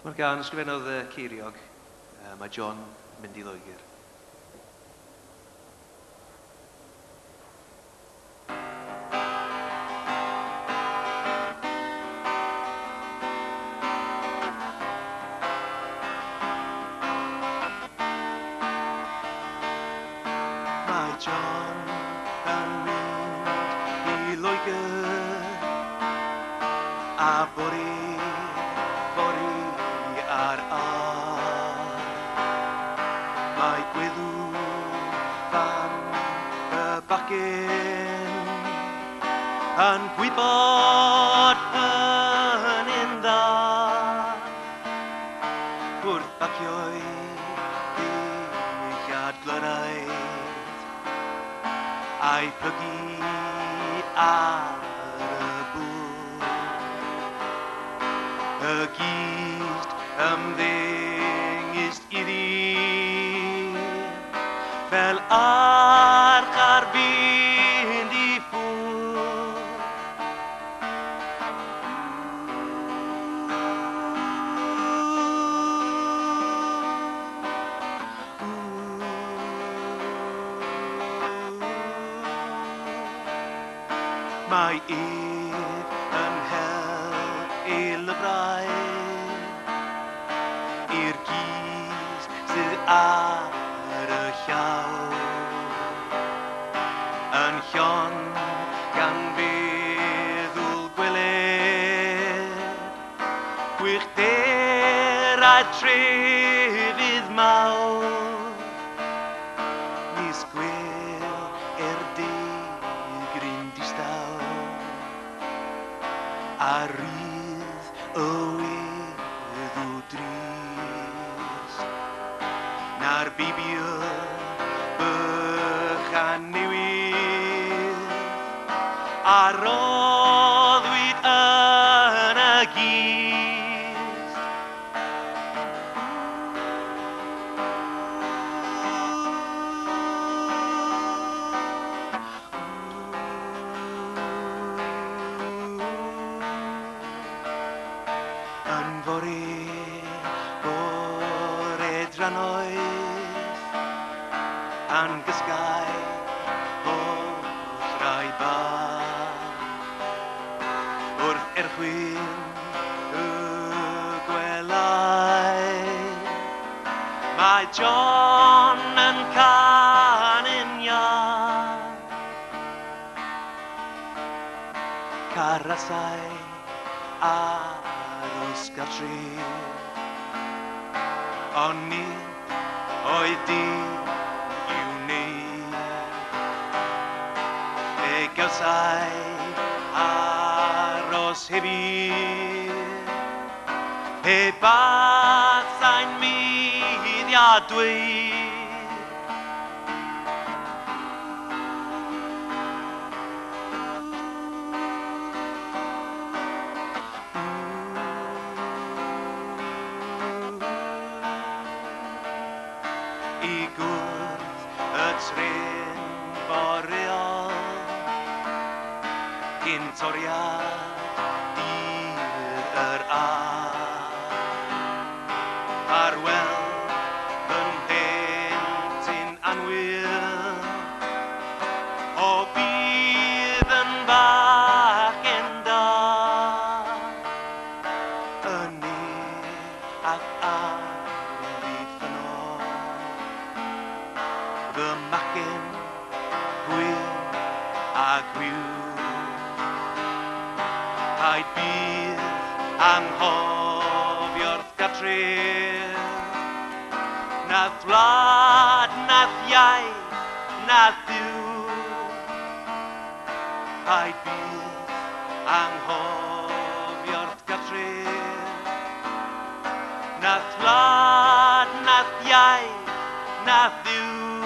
Mae'r gan ysgrifennodd Ceiriog, mae John mynd i Loegr. Mae John yn mynd i Loegr a bori ar mae gweddw fan y bacyn yn gwybod hynny'n dda wrth bacio'i dillad glynaidd a'i plygu ar y bwr y gyd ymddengist iddi fel arch ar fynd i ffwr. Mae ef yn hel ei lyfrau i'r gys sydd ar y llaw yn llon gan feddwl gweled gwychderau trefydd mawr nis gwel degryn distaw a rydd y weddw drist na'r bibio bychan newydd a roddwyd yn y gist. Yn bore drannoedd a'n gysgau holl rai bach wrth erchwyn y gwelau mae John yn canu'n iach carasau aros gartref ond nid oedd dim i'w wneud fe gawsau aros hefyd pe bathau'n meddiad dweud i gwrdd y tren boreol cyn toriad dydd yr ar weld fy mhlentyn anwyl o bydd yn bach yn da yn ac arwydd ffynol fy macen gwyn a gwiw paid bydd anghofio'r gatref nath wlad, nath iaith, nath ddiw paid bydd anghofio'r gatref nath wlad, nath iaith, nath ddiw